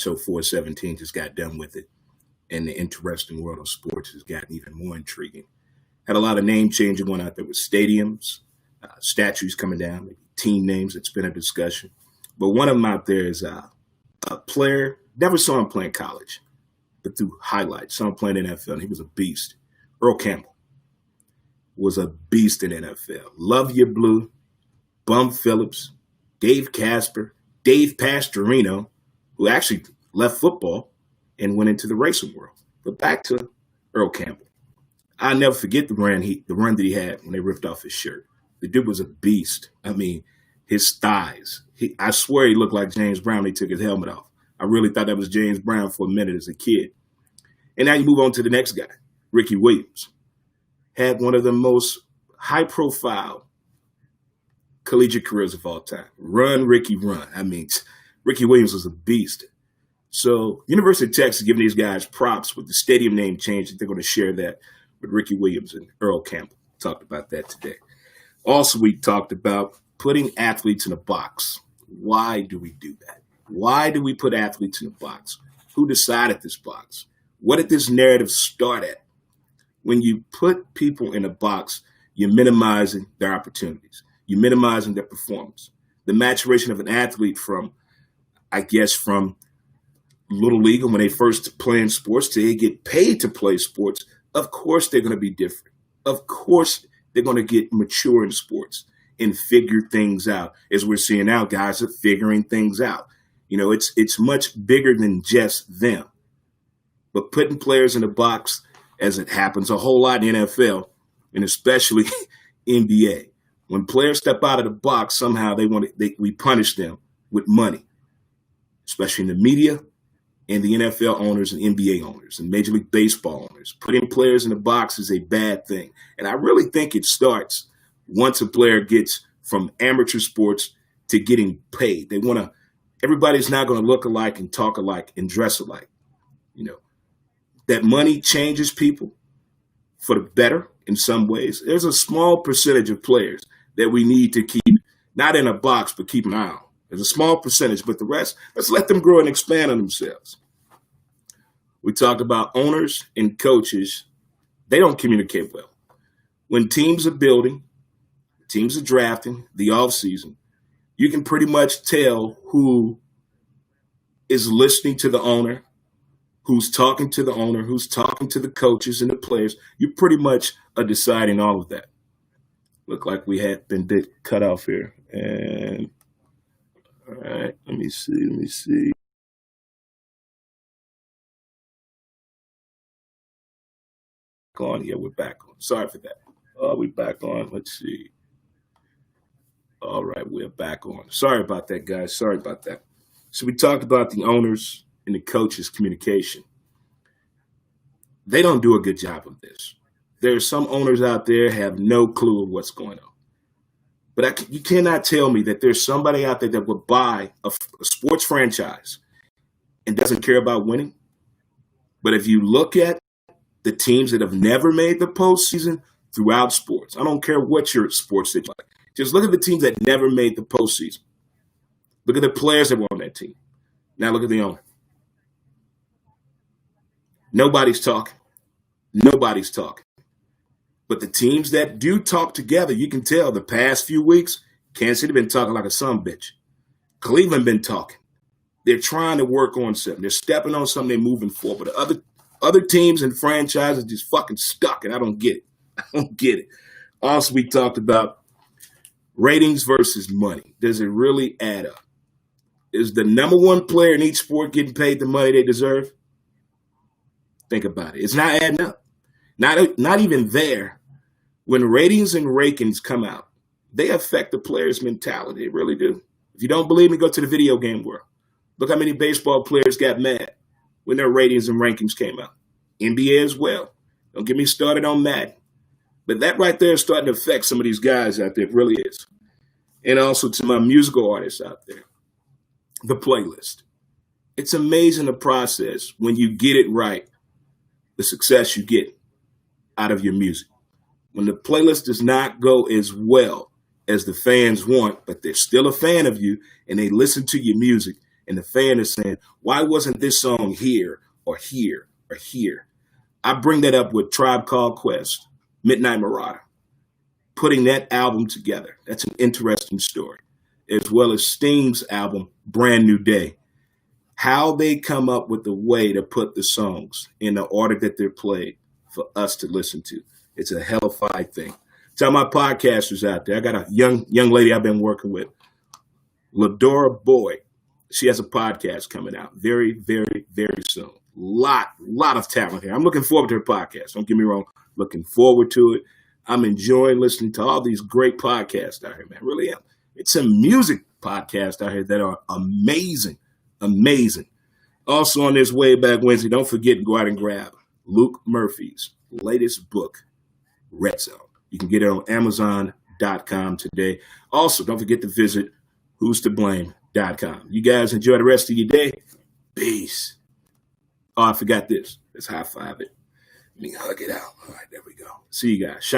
So 417 just got done with it, and the interesting world of sports has gotten even more intriguing. Had a lot of name changing going out there with stadiums, statues coming down, team names. It's been a discussion. But one of them out there is a player, never saw him play in college, but through highlights, saw him playing in NFL, and he was a beast. Earl Campbell was a beast in NFL. Love Your Blue, Bum Phillips, Dave Casper, Dave Pastorino, who actually left football and went into the racing world. But back to Earl Campbell. I'll never forget the run that he had when they ripped off his shirt. The dude was a beast. I mean, his thighs. I swear he looked like James Brown when he took his helmet off. I really thought that was James Brown for a minute as a kid. And now you move on to the next guy, Ricky Williams. Had one of the most high-profile collegiate careers of all time. Run, Ricky, run. I mean, Ricky Williams was a beast. So University of Texas giving these guys props with the stadium name change. They're going to share that with Ricky Williams and Earl Campbell. Talked about that today. Also, we talked about putting athletes in a box. Why do we do that? Why do we put athletes in a box? Who decided this box? What did this narrative start at? When you put people in a box, you're minimizing their opportunities. You're minimizing their performance. The maturation of an athlete from Little League when they first play in sports till they get paid to play sports, of course they're going to be different. Of course they're going to get mature in sports and figure things out. As we're seeing now, guys are figuring things out. You know, it's much bigger than just them. But putting players in a box, as it happens a whole lot in NFL, and especially NBA, when players step out of the box, somehow we punish them with money, especially in the media and the NFL owners and NBA owners and Major League Baseball owners. Putting players in the box is a bad thing. And I really think it starts once a player gets from amateur sports to getting paid. Everybody's not going to look alike and talk alike and dress alike. You know, that money changes people for the better in some ways. There's a small percentage of players that we need to keep, not in a box, but keep an eye on. There's a small percentage, but the rest, let's let them grow and expand on themselves. We talked about owners and coaches. They don't communicate well. When teams are building, teams are drafting, the offseason, you can pretty much tell who is listening to the owner, who's talking to the owner, who's talking to the coaches and the players. You pretty much are deciding all of that. Look like we had been cut off here. And all right, let me see. On here, we're back on. Sorry for that. We're back on. Let's see. All right, we're back on. Sorry about that, guys. Sorry about that. So we talked about the owners and the coaches' communication. They don't do a good job of this. There are some owners out there have no clue of what's going on. But you cannot tell me that there's somebody out there that would buy a sports franchise and doesn't care about winning. But if you look at the teams that have never made the postseason throughout sports, I don't care what your sports that you like. Just look at the teams that never made the postseason. Look at the players that were on that team. Now look at the owner. Nobody's talking. Nobody's talking. But the teams that do talk together, you can tell the past few weeks, Kansas City been talking like a sumbitch. Cleveland been talking. They're trying to work on something. They're stepping on something. They're moving forward. But other teams and franchises just fucking stuck, and I don't get it. I don't get it. Also, we talked about ratings versus money. Does it really add up? Is the number one player in each sport getting paid the money they deserve? Think about it. It's not adding up. Not even there. When ratings and rankings come out, they affect the player's mentality. They really do. If you don't believe me, go to the video game world. Look how many baseball players got mad when their ratings and rankings came out. NBA as well. Don't get me started on Madden. But that right there is starting to affect some of these guys out there. It really is. And also to my musical artists out there, the playlist. It's amazing the process when you get it right, the success you get out of your music. When the playlist does not go as well as the fans want, but they're still a fan of you and they listen to your music and the fan is saying, why wasn't this song here or here or here? I bring that up with Tribe Called Quest, Midnight Marauder, putting that album together. That's an interesting story, as well as Sting's album, Brand New Day. How they come up with the way to put the songs in the order that they're played for us to listen to. It's a hellfire thing. Tell my podcasters out there, I got a young lady I've been working with, Ladora Boyd. She has a podcast coming out very, very, very soon. Lot of talent here. I'm looking forward to her podcast. Don't get me wrong. Looking forward to it. I'm enjoying listening to all these great podcasts out here, man. Really am. It's some music podcasts out here that are amazing. Amazing. Also on this Way Back Wednesday, don't forget to go out and grab Luke Murphy's latest book, Red Zone. You can get it on Amazon.com today. Also, don't forget to visit whostoblame.com. You guys enjoy the rest of your day. Peace. Oh, I forgot this. Let's high five it. Let me hug it out. All right, there we go. See you guys.